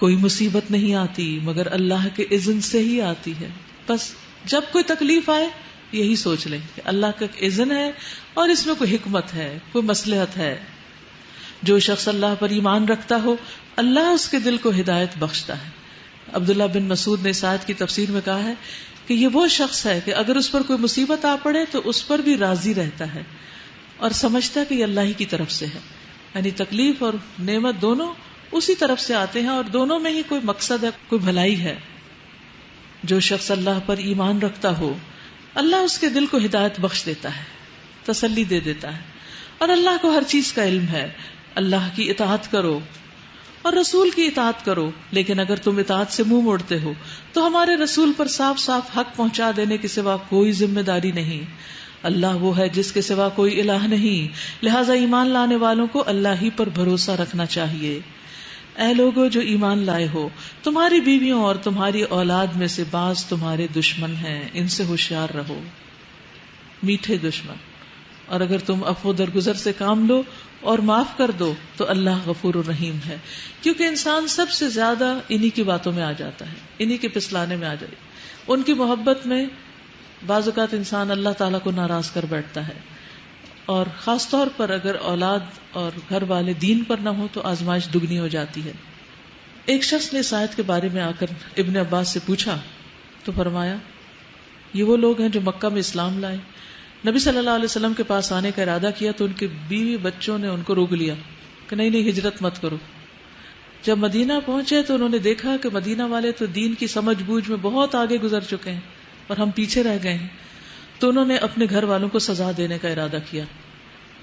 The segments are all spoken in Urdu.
کوئی مصیبت نہیں آتی مگر اللہ کے اذن سے ہی آتی ہے. بس جب کوئی تکلیف آئے یہی سوچ لیں کہ اللہ کا اذن ہے اور اس میں کوئی حکمت ہے, کوئی مصلحت ہے. جو شخص اللہ پر ایمان رکھتا ہو اللہ اس کے دل کو ہدایت بخشتا ہے. عبداللہ بن مسعود نے اس آیت کی تفسیر میں کہا ہے کہ یہ وہ شخص ہے کہ اگر اس پر کوئی مصیبت آ پڑے تو اس پر بھی راضی رہتا ہے اور سمجھتا ہے کہ یہ اللہ ہی کی طرف سے ہے. یعنی تکلیف اور نعمت دونوں اسی طرف سے آتے ہیں اور دونوں میں ہی کوئی مقصد ہے, کوئی بھلائی ہے. جو شخص اللہ پر ایمان رکھتا ہو اللہ اس کے دل کو ہدایت بخش دیتا ہے, تسلی دے دیتا ہے, اور اللہ کو ہر چیز کا علم ہے. اللہ کی اطاعت کرو اور رسول کی اطاعت کرو, لیکن اگر تم اطاعت سے منہ موڑتے ہو تو ہمارے رسول پر صاف صاف حق پہنچا دینے کے سوا کوئی ذمہ داری نہیں. اللہ وہ ہے جس کے سوا کوئی الہ نہیں, لہذا ایمان لانے والوں کو اللہ ہی پر بھروسہ رکھنا چاہیے. اے لوگو جو ایمان لائے ہو, تمہاری بیویوں اور تمہاری اولاد میں سے بعض تمہارے دشمن ہیں, ان سے ہوشیار رہو. میٹھے دشمن. اور اگر تم عفو درگزر سے کام لو اور معاف کر دو تو اللہ غفور الرحیم ہے. کیونکہ انسان سب سے زیادہ انہی کی باتوں میں آ جاتا ہے, انہی کے پسلانے میں آ جائے. ان کی محبت میں بعض اوقات انسان اللہ تعالیٰ کو ناراض کر بیٹھتا ہے, اور خاص طور پر اگر اولاد اور گھر والے دین پر نہ ہو تو آزمائش دگنی ہو جاتی ہے. ایک شخص نے اس آیت کے بارے میں آ کر ابن عباس سے پوچھا تو فرمایا یہ وہ لوگ ہیں جو مکہ میں اسلام لائے, نبی صلی اللہ علیہ وسلم کے پاس آنے کا ارادہ کیا تو ان کے بیوی بچوں نے ان کو روک لیا کہ نہیں ہجرت مت کرو. جب مدینہ پہنچے تو انہوں نے دیکھا کہ مدینہ والے تو دین کی سمجھ بوجھ میں بہت آگے گزر چکے ہیں اور ہم پیچھے رہ گئے ہیں. تو انہوں نے اپنے گھر والوں کو سزا دینے کا ارادہ کیا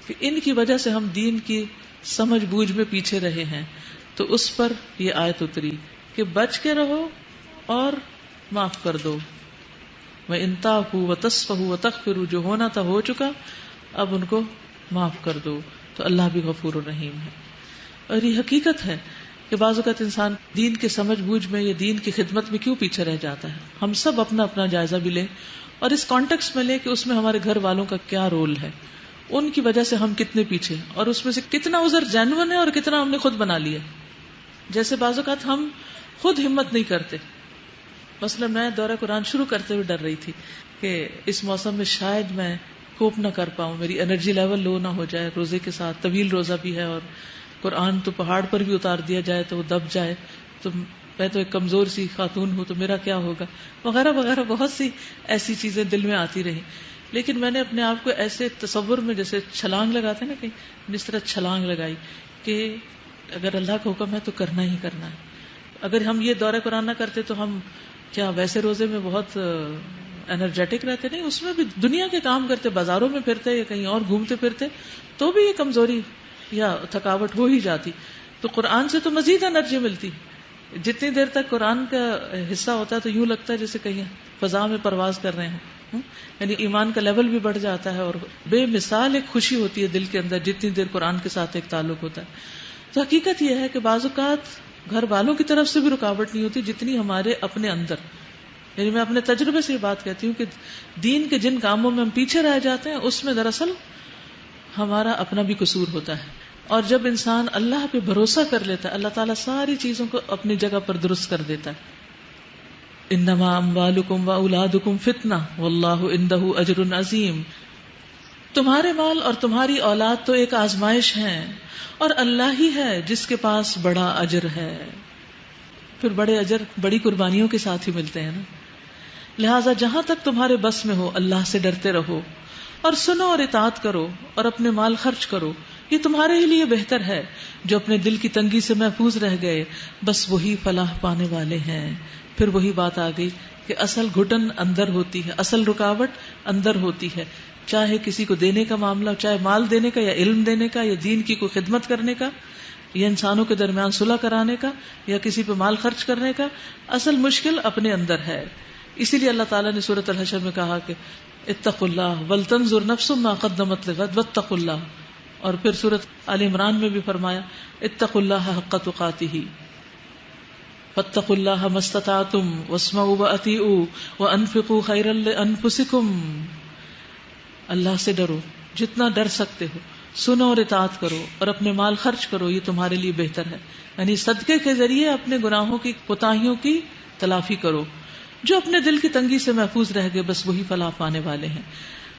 کہ ان کی وجہ سے ہم دین کی سمجھ بوجھ میں پیچھے رہے ہیں. تو اس پر یہ آیت اتری کہ بچ کے رہو اور معاف کر دو. وَإِن تَعْفُوا وَتَصْفَحُوا وَتَغْفِرُوا, جو ہونا تھا ہو چکا, اب ان کو معاف کر دو تو اللہ بھی غفور الرحیم ہے. اور یہ حقیقت ہے کہ بعض اوقات انسان دین کے سمجھ بوجھ میں یا دین کی خدمت میں کیوں پیچھے رہ جاتا ہے. ہم سب اپنا اپنا جائزہ بھی لیں اور اس کانٹیکسٹ میں لیں کہ اس میں ہمارے گھر والوں کا کیا رول ہے, ان کی وجہ سے ہم کتنے پیچھے, اور اس میں سے کتنا عذر جینون ہے اور کتنا ہم نے خود بنا لیا. جیسے بعض اوقات ہم خود ہمت نہیں کرتے. مثلا میں دورہ قرآن شروع کرتے ہوئے ڈر رہی تھی کہ اس موسم میں شاید میں کوپ نہ کر پاؤں, میری انرجی لیول لو نہ ہو جائے روزے کے ساتھ, طویل روزہ بھی ہے اور قرآن تو پہاڑ پر بھی اتار دیا جائے تو وہ دب جائے, تو میں تو ایک کمزور سی خاتون ہوں تو میرا کیا ہوگا, وغیرہ وغیرہ. بہت سی ایسی چیزیں دل میں آتی رہی. لیکن میں نے اپنے آپ کو ایسے تصور میں جیسے چھلانگ لگاتے ہیں نا کہیں, جس طرح چھلانگ لگائی کہ اگر اللہ کا حکم ہے تو کرنا ہی کرنا ہے. اگر ہم یہ دورہ قرآن نہ کرتے تو ہم کیا ویسے روزے میں بہت انرجیٹک رہتے, نہیں, اس میں بھی دنیا کے کام کرتے, بازاروں میں پھرتے یا کہیں اور گھومتے پھرتے تو بھی یہ کمزوری یا تھکاوٹ ہو ہی جاتی. تو قرآن سے تو مزید انرجی ملتی. جتنی دیر تک قرآن کا حصہ ہوتا ہے تو یوں لگتا ہے جیسے کہیں فضا میں پرواز کر رہے ہیں, یعنی ایمان کا لیول بھی بڑھ جاتا ہے اور بے مثال ایک خوشی ہوتی ہے دل کے اندر جتنی دیر قرآن کے ساتھ ایک تعلق ہوتا ہے. تو حقیقت یہ ہے کہ بعض اوقات گھر والوں کی طرف سے بھی رکاوٹ نہیں ہوتی جتنی ہمارے اپنے اندر. یعنی میں اپنے تجربے سے یہ بات کہتی ہوں کہ دین کے جن کاموں میں ہم پیچھے رہ جاتے ہیں اس میں دراصل ہمارا اپنا بھی قصور ہوتا ہے. اور جب انسان اللہ پہ بھروسہ کر لیتا ہے اللہ تعالیٰ ساری چیزوں کو اپنی جگہ پر درست کر دیتا ہے. انما اموالکم واولادکم فتنہ واللہ عندہ اجر عظیم. تمہارے مال اور تمہاری اولاد تو ایک آزمائش ہیں اور اللہ ہی ہے جس کے پاس بڑا اجر ہے. پھر بڑے اجر بڑی قربانیوں کے ساتھ ہی ملتے ہیں نا. لہٰذا جہاں تک تمہارے بس میں ہو اللہ سے ڈرتے رہو اور سنو اور اطاعت کرو اور اپنے مال خرچ کرو, یہ تمہارے ہی لیے بہتر ہے. جو اپنے دل کی تنگی سے محفوظ رہ گئے بس وہی فلاح پانے والے ہیں. پھر وہی بات آ گئی کہ اصل گھٹن اندر ہوتی ہے, اصل رکاوٹ اندر ہوتی ہے, چاہے کسی کو دینے کا معاملہ, چاہے مال دینے کا یا علم دینے کا یا دین کی کوئی خدمت کرنے کا یا انسانوں کے درمیان صلح کرانے کا یا کسی پہ مال خرچ کرنے کا. اصل مشکل اپنے اندر ہے. اسی لیے اللہ تعالیٰ نے سورۃ الحشر میں کہا کہ اتقوا اللہ ولتنظر نفس ما قدمت لغد واتقوا اللہ, اور پھر سورۃ آل عمران میں بھی فرمایا اتقوا اللہ حق تقاتہ فاتقوا اللہ ما استطعتم واسمعوا واطیعوا وانفقوا خیرا لانفسکم. اللہ سے ڈرو جتنا ڈر سکتے ہو سنو اور اطاعت کرو اور اپنے مال خرچ کرو، یہ تمہارے لیے بہتر ہے. یعنی صدقے کے ذریعے اپنے گناہوں کی کوتاہیوں کی تلافی کرو. جو اپنے دل کی تنگی سے محفوظ رہ گئے بس وہی فلاح پانے والے ہیں.